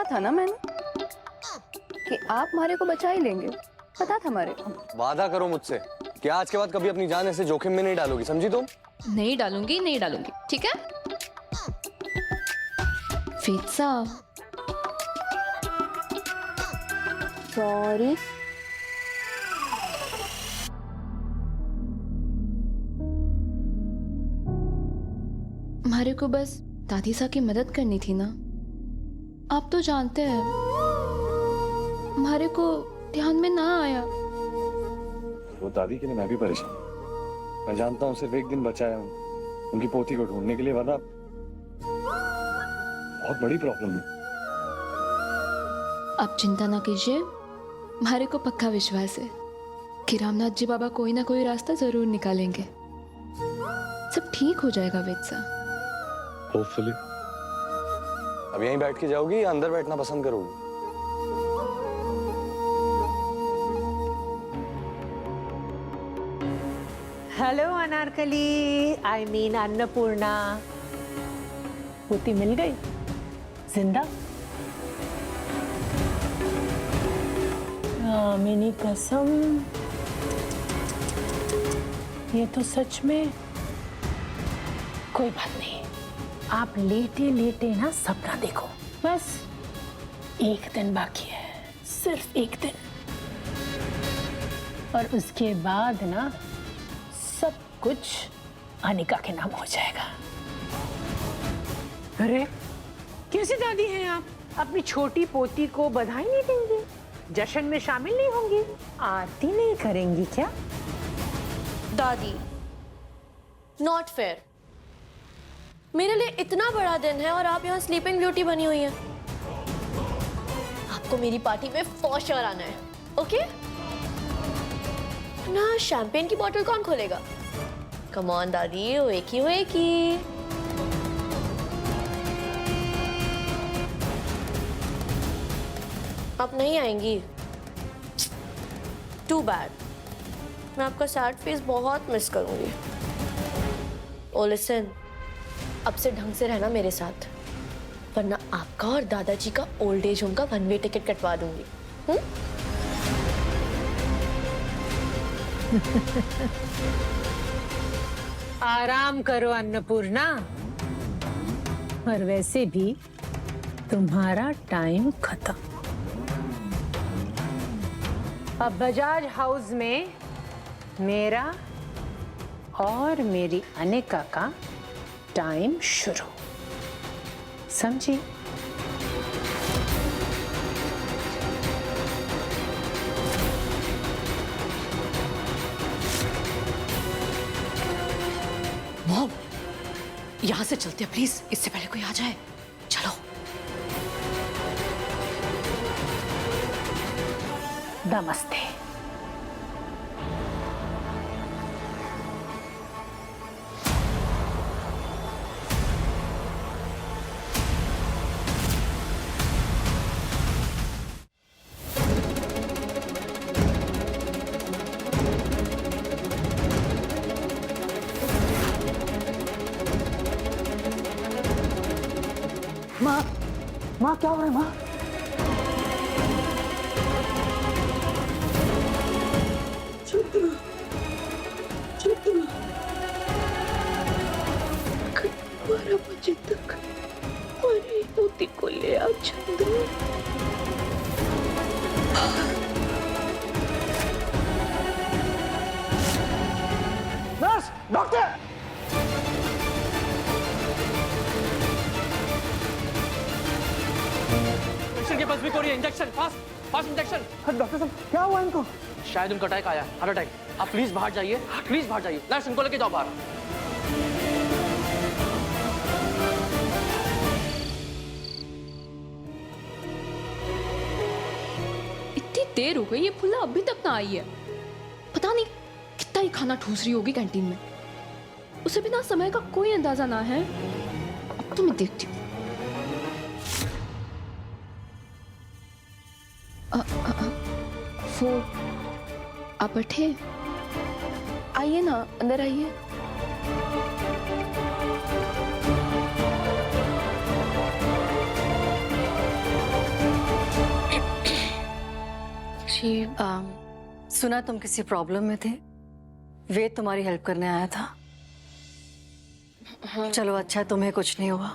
था ना मैंने कि आप मारे को बचा ही लेंगे, पता था मारे को। वादा करो मुझसे कि आज के बाद कभी अपनी जान ऐसे जोखिम में नहीं डालोगी, समझी तुम? नहीं डालूंगी, नहीं डालूंगी, ठीक है? वेद साहब, सॉरी। हमारे को बस दादी सा की मदद करनी थी ना। आप तो जानते हैं हमारे को ध्यान में ना आया। वो दादी के लिए मैं भी परेशान हूँ। मैं जानता हूँ सिर्फ एक दिन बचाया हूँ उनकी पोती को ढूंढने के लिए, वरना बहुत बड़ी प्रॉब्लम है। आप चिंता ना कीजिए, हमारे को पक्का विश्वास है कि रामनाथ जी बाबा कोई ना कोई रास्ता जरूर निकालेंगे। सब ठीक हो जाएगा वेद साहब। होपफुली। अब यहीं बैठ के जाओगी या अंदर बैठना पसंद करोगी? Hello Anarkali, I mean Annapurna. पोती मिल गई जिंदा? मेरी कसम, ये तो सच में। कोई बात नहीं, आप लेटे लेटे ना सपना देखो। बस एक दिन बाकी है, सिर्फ एक दिन, और उसके बाद ना सब कुछ अनिका के नाम हो जाएगा। अरे कैसी दादी हैं आप? अपनी छोटी पोती को बधाई नहीं देंगी? जश्न में शामिल नहीं होंगी? आरती नहीं करेंगी क्या? दादी, नॉट फेयर। मेरे लिए इतना बड़ा दिन है और आप यहाँ स्लीपिंग ब्यूटी बनी हुई हैं। आपको मेरी पार्टी में फॉर श्योर आना है, ओके? ना शैंपेन की बोतल कौन खोलेगा? कम ऑन दादी, वेकी। आप नहीं आएंगी? टू बैड, मैं आपका सैड फेस बहुत मिस करूंगी। ओ लिसन, अब से ढंग से रहना मेरे साथ, वरना आपका और दादाजी का ओल्ड एज होम का वन वे टिकट कटवा दूंगी। आराम करो अन्नपूर्णा, और वैसे भी तुम्हारा टाइम खत्म। अब बजाज हाउस में मेरा और मेरी अनिका का टाइम शुरू, समझी? मॉम, यहां से चलते हैं प्लीज, इससे पहले कोई आ जाए। चलो। नमस्ते। माँ क्या हो रहा है माँ? बारह बजे तक हमारी पोती को ले आओ चंदू। Nurse, doctor! के पास भी कोई इंजेक्शन, फास्ट इंजेक्शन। डॉक्टर साहब क्या हुआ इनको? शायद उनका अटैक आया, हार्ट अटैक। आप प्लीज बाहर जाइए, प्लीज बाहर जाइए। नर्स, उनको लेके जाओ बाहर। इतनी देर हो गई, ये फुल्ला अभी तक ना आई है। पता नहीं कितना ही खाना ठूस रही होगी कैंटीन में। उसे बिना समय का कोई अंदाजा ना है। अब तो मैं देखती हूँ। वो आप बैठे, आइए ना, अंदर आइए। जी सुना तुम किसी प्रॉब्लम में थे, वेद तुम्हारी हेल्प करने आया था। चलो अच्छा है, तुम्हें कुछ नहीं हुआ,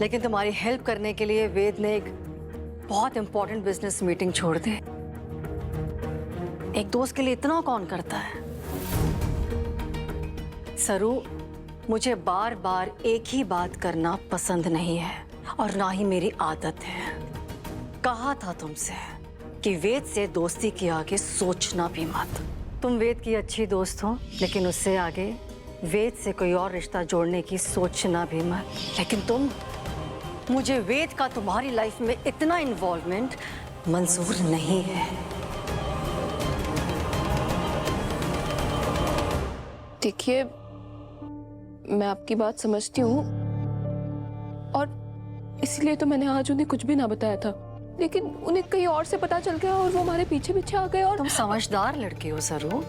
लेकिन तुम्हारी हेल्प करने के लिए वेद ने एक बहुत इंपॉर्टेंट बिजनेस मीटिंग छोड़ दी। एक दोस्त के लिए इतना कौन करता है? सरू, मुझे बार बार एक ही बात करना पसंद नहीं है और ना ही मेरी आदत है। कहा था तुमसे कि वेद से दोस्ती के आगे सोचना भी मत। तुम वेद की अच्छी दोस्त हो, लेकिन उससे आगे वेद से कोई और रिश्ता जोड़ने की सोचना भी मत। लेकिन मुझे वेद का तुम्हारी लाइफ में इतना इन्वॉल्वमेंट मंजूर नहीं है। देखिए, मैं आपकी बात समझती हूँ और इसलिए तो मैंने आज उन्हें कुछ भी ना बताया था, लेकिन उन्हें कहीं और से पता चल गया और वो हमारे पीछे पीछे आ गए। और तुम समझदार लड़की हो सरू।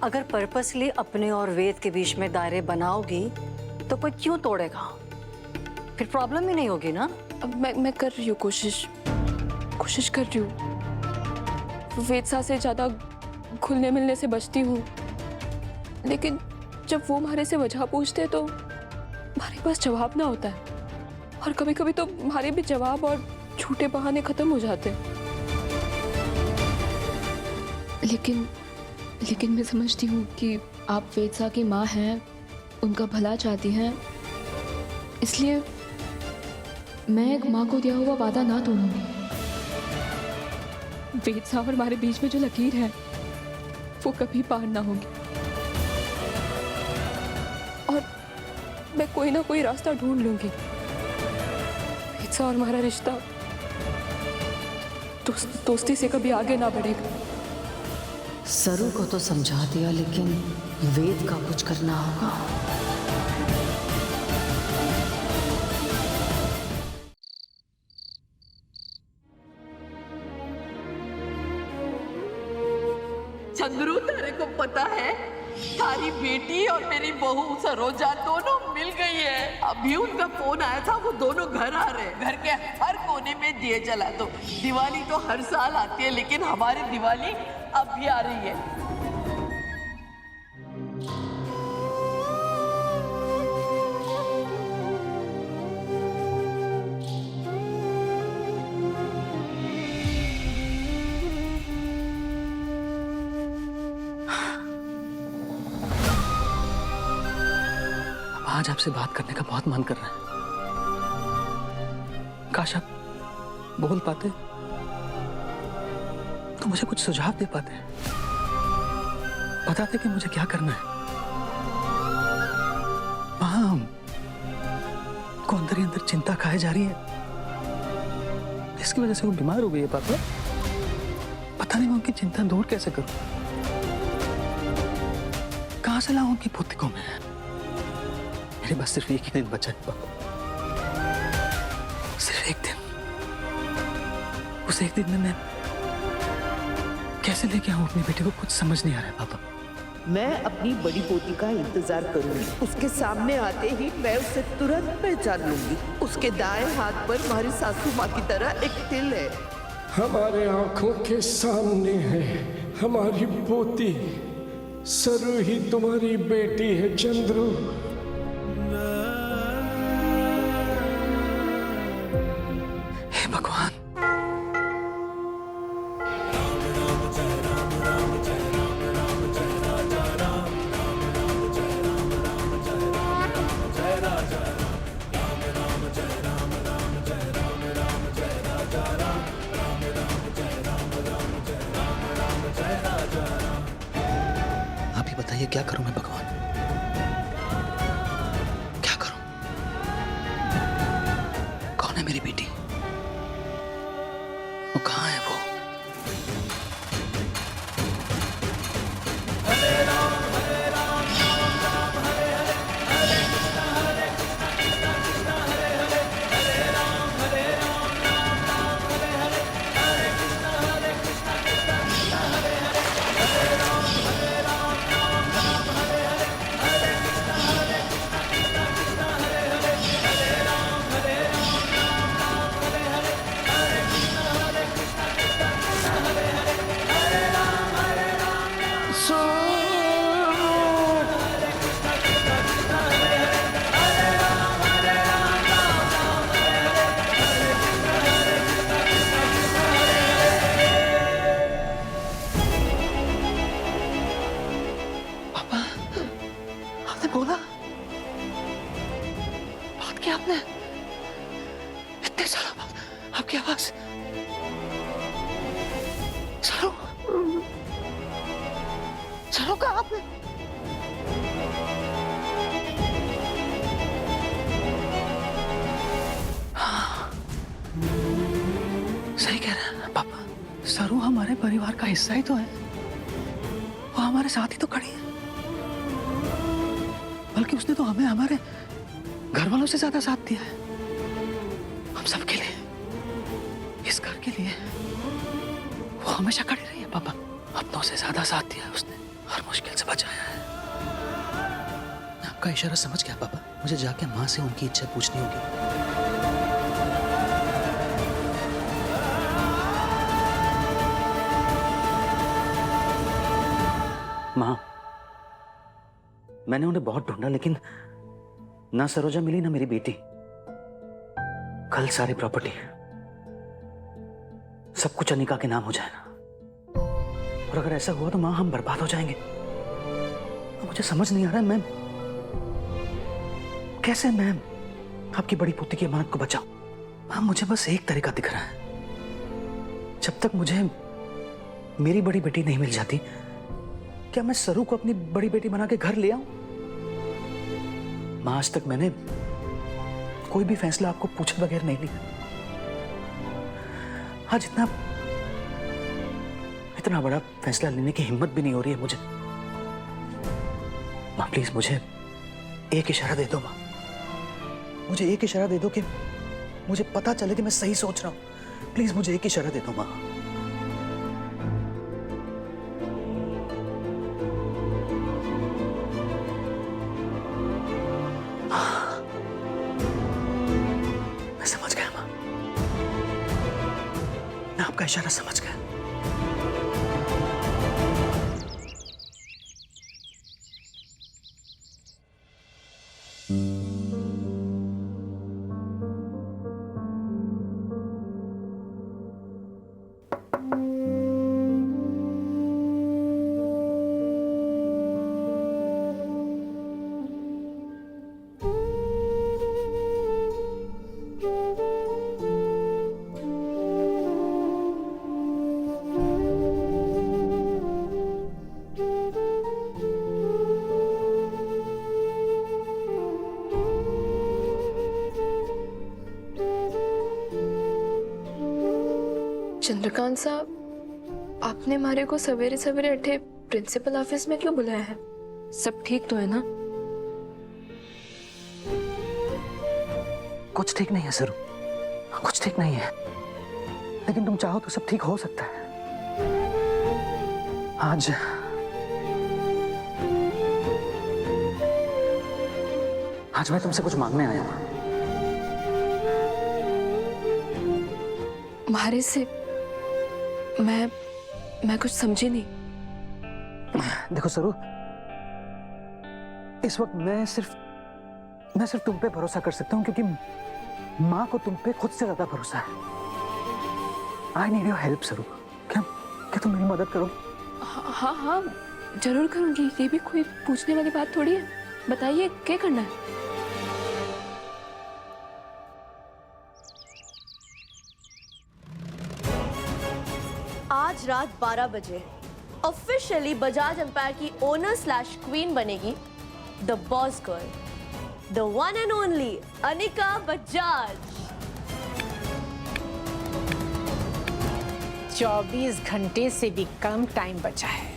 अगर पर्पसली अपने और वेद के बीच में दायरे बनाओगी तो कोई क्यों तोड़ेगा? फिर प्रॉब्लम ही नहीं होगी ना। अब मैं कर रही हूँ कोशिश कर रही हूँ। वेद सा से ज्यादा घुलने मिलने से बचती हूँ, लेकिन जब वो हमारे से वजह पूछते तो हमारे पास जवाब ना होता है, और कभी कभी तो हमारे भी जवाब और झूठे बहाने खत्म हो जाते हैं। लेकिन मैं समझती हूँ कि आप वेदसा की माँ हैं, उनका भला चाहती हैं, इसलिए मैं एक माँ को दिया हुआ वादा ना तोड़ूंगी। वेदसा और हमारे बीच में जो लकीर है वो कभी पार ना होगी, और मैं कोई ना कोई रास्ता ढूंढ लूंगी। वेदसा और हमारा रिश्ता दोस्ती से कभी आगे ना बढ़ेगा। सरू को तो समझा दिया, लेकिन वेद का कुछ करना होगा। चंद्रू, तेरे को पता है तारी बेटी और मेरी बहू सरोजा दोनों मिल गई है। अभी उनका फोन आया था, वो दोनों घर आ रहे हैं। घर के हर कोने में दिए जला दो। दिवाली तो हर साल आती है, लेकिन हमारी दिवाली अब भी आ रही है। आज आपसे बात करने का बहुत मन कर रहा है। काश आप बोल पाते तो मुझे कुछ सुझाव दे पाते, बताते कि मुझे क्या करना है। वहां को अंदर ही अंदर चिंता खाए जा रही है, इसकी वजह से वो बीमार हो गई है। पापा, पता नहीं मैं उनकी चिंता दूर कैसे करूं, कहां से लाऊं उनकी पुत्री को मैं। मेरे पास सिर्फ एक ही दिन बचा है पापा, सिर्फ एक दिन। उस एक दिन में मैं कैसे लेके आऊं अपनी बेटी को, कुछ समझ नहीं आ रहा है पापा। मैं अपनी बड़ी पोती का इंतजार करूंगी। उसके सामने आते ही मैं उसे तुरंत पहचान लूंगी। उसके दाएं हाथ पर हमारी सासू माँ की तरह एक तिल है। हमारे आंखों के सामने है हमारी पोती। सरू ही तुम्हारी बेटी है चंद्रू। हे भगवान, आप ही बताइए क्या करूं मैं भगवान, क्या करूं? कौन है मेरी बेटी? वो कहाँ है वो? किया आपने? इतने सालों बाद आपकी आवाज। सरू, सरू कहा आपने? हाँ, सही कह रहे हैं पापा। सरू हमारे परिवार का हिस्सा ही तो है, वो हमारे साथ ही तो खड़ी है। बल्कि उसने तो हमें हमारे घर वालों से ज्यादा साथ दिया है। हम सबके लिए, इस घर के लिए वो हमेशा खड़ी रही है पापा। अपनों से ज्यादा साथ दिया है उसने, हर मुश्किल से बचाया है। मैं आपका इशारा समझ गया पापा। मुझे जाके माँ से उनकी इच्छा पूछनी होगी। माँ, मैंने उन्हें बहुत ढूंढा, लेकिन ना सरोजा मिली ना मेरी बेटी। कल सारी प्रॉपर्टी, सब कुछ अनिका के नाम हो जाएगा। और अगर ऐसा हुआ तो माँ, हम बर्बाद हो जाएंगे। मुझे समझ नहीं आ रहा है मैं कैसे आपकी बड़ी पोती की अमानत को बचाऊं। माँ, मुझे बस एक तरीका दिख रहा है। जब तक मुझे मेरी बड़ी बेटी नहीं मिल जाती, क्या मैं सरू को अपनी बड़ी बेटी बना के घर ले आऊं? मां, आज तक मैंने कोई भी फैसला आपको पूछे बगैर नहीं लिया। आज इतना बड़ा फैसला लेने की हिम्मत भी नहीं हो रही है मुझे। मां, प्लीज मुझे एक इशारा दे दो। मां, मुझे एक इशारा दे दो कि मुझे पता चले कि मैं सही सोच रहा हूं। प्लीज मुझे एक इशारा दे दो मां। आपका इशारा समझ गया। चंद्रकांत साहब, आपने हमारे को सवेरे सवेरे अठे प्रिंसिपल ऑफिस में क्यों बुलाया है? सब ठीक तो है ना? कुछ ठीक नहीं है सरू, कुछ ठीक नहीं है। लेकिन तुम चाहो तो सब ठीक हो सकता है। आज मैं तुमसे कुछ मांगने आया हूं। मारे से मैं कुछ समझी नहीं। देखो सरू, इस वक्त मैं सिर्फ तुम पे भरोसा कर सकता हूं, क्योंकि माँ को तुम पे खुद से ज्यादा भरोसा है। आई नीड योर हेल्प सरू। क्या तुम मेरी मदद करोगी? हाँ हाँ, जरूर करूंगी। ये भी कोई पूछने वाली बात थोड़ी है। बताइए क्या करना है? आज रात 12 बजे ऑफिशियली बजाज एम्पायर की ओनर / क्वीन बनेगी the boss girl, the one and only Anika Bajaj. 24 घंटे से भी कम टाइम बचा है।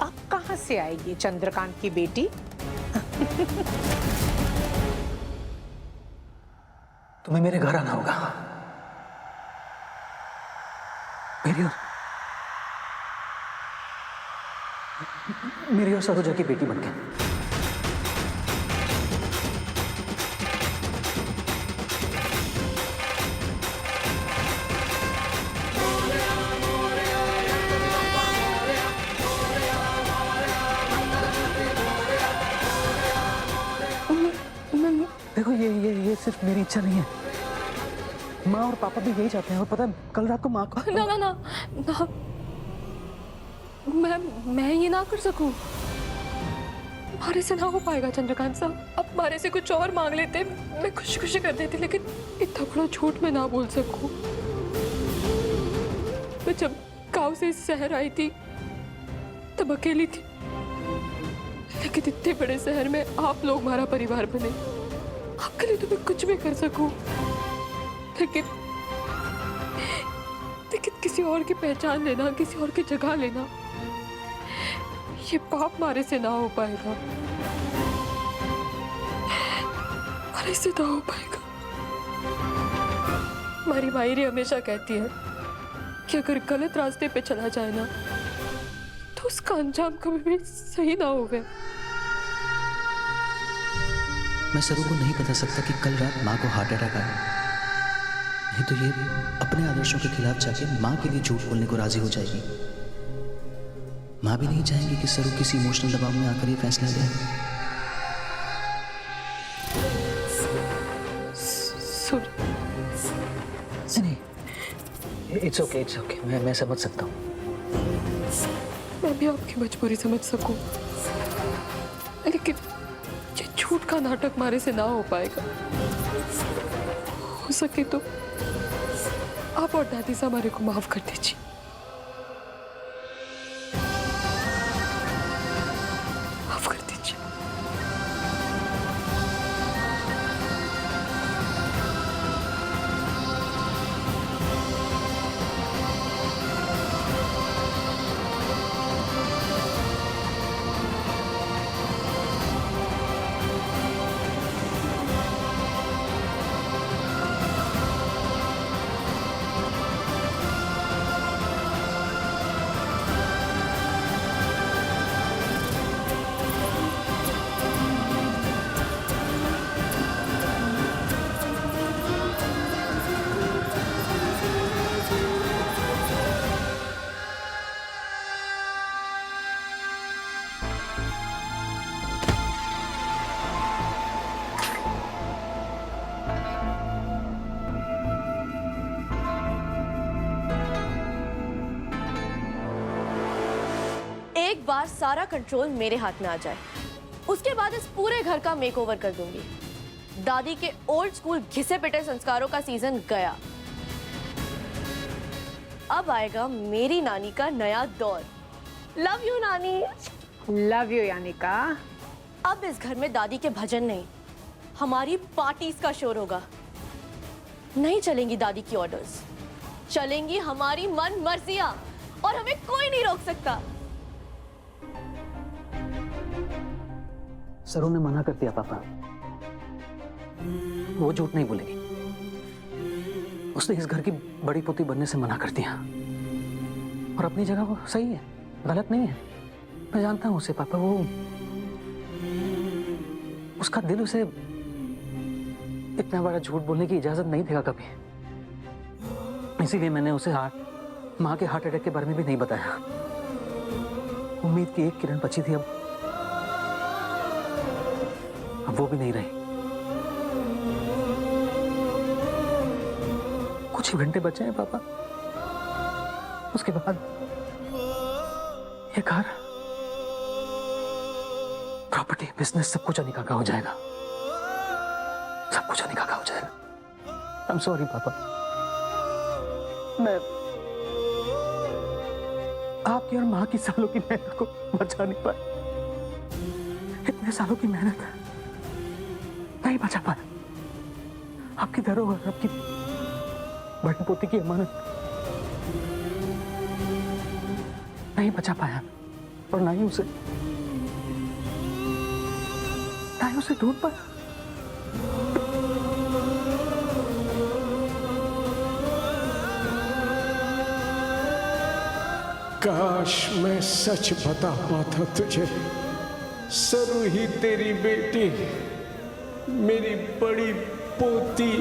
अब कहां से आएगी चंद्रकांत की बेटी? तुम्हें मेरे घर आना होगा, मेरी और सरोजा की बेटी बनके। देखो ये सिर्फ मेरी इच्छा नहीं है, माँ और पापा भी यही चाहते हैं। और पता है, कल रात को माँ को ना मैं ये ना कर सकूं। हमारे से ना हो पाएगा चंद्रकांत साहब। अब हमारे से कुछ और मांग लेते, मैं खुशी खुशी कर देती, लेकिन इतना बड़ा झूठ मैं ना बोल सकूं। मैं जब गांव से इस शहर आई थी तब अकेली थी, लेकिन इतने बड़े शहर में आप लोग हमारा परिवार बने। आपके लिए तो मैं कुछ भी कर सकूं, लेकिन किसी और की पहचान लेना, किसी और की जगह लेना, ये पाप हमारे से ना हो पाएगा, हमारे से ना हो पाएगा। हमारी मायरी हमेशा कहती है कि अगर गलत रास्ते पे चला जाए ना तो उसका अंजाम कभी भी सही ना होवे। मैं सरू को नहीं बता सकता कि कल रात माँ को हार्ट अटैक आया, नहीं तो ये अपने आदर्शों के खिलाफ जाके माँ के लिए झूठ बोलने को राजी हो जाएगी। माँ भी नहीं चाहेंगी कि सरू किसी इमोशनल दबाव में आकर ये फैसला ले। नहीं, इट्स ओके, मैं समझ सकता हूँ। मैं भी आपकी मजबूरी समझ सकूं, लेकिन ये झूठ का नाटक हमारे से ना हो पाएगा। हो सके तो आप और दादी साहब हमारे को माफ कर दीजिए। माफ कर दीजिए। एक बार सारा कंट्रोल मेरे हाथ में आ जाए, उसके बाद इस पूरे घर का मेकओवर कर दूंगी। दादी के ओल्ड स्कूल घिसे पिटे संस्कारों का सीजन गया, अब आएगा मेरी नानी का नया दौर। लव यू नानी। Love you Yanika. अब इस घर में दादी के भजन नहीं, हमारी पार्टीज का शोर होगा। नहीं चलेंगी दादी की ऑर्डर्स, चलेंगी हमारी मन मर्जियां, और हमें कोई नहीं रोक सकता। सरू ने मना कर दिया पापा, वो झूठ नहीं बोलेगी। उसने इस घर की बड़ी पोती बनने से मना कर दिया, और अपनी जगह वो सही है, गलत नहीं है। मैं जानता हूं उसे पापा, वो उसका दिल उसे इतना बड़ा झूठ बोलने की इजाजत नहीं देगा कभी। इसीलिए मैंने उसे माँ के हार्ट अटैक के बारे में भी नहीं बताया। उम्मीद की एक किरण बची थी, अब वो भी नहीं रही। कुछ ही घंटे बचे हैं पापा, उसके बाद ये घर, प्रॉपर्टी, बिजनेस, सब कुछ अनिका का हो जाएगा। सब कुछ अनिका का हो जाएगा। आई एम सॉरी पापा, मैं आपकी और माँ की सालों की मेहनत को बचा नहीं पाया। इतने सालों की मेहनत नहीं बचा पाया। आपकी धरोहर, आपकी बड़ी पोती की अमानत नहीं बचा पाया, और ना ही उसे ढूंढ पाया। काश मैं सच बता पाता तुझे, सरू ही तेरी बेटी, मेरी बड़ी पोती।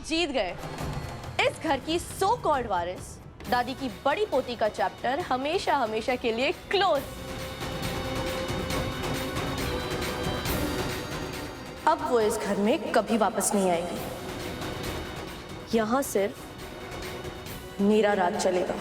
हम जीत गए। इस घर की सो कॉल्ड वारिस दादी की बड़ी पोती का चैप्टर हमेशा हमेशा के लिए क्लोज। अब वो इस घर में कभी वापस नहीं आएगी। यहां सिर्फ मेरा राज चलेगा।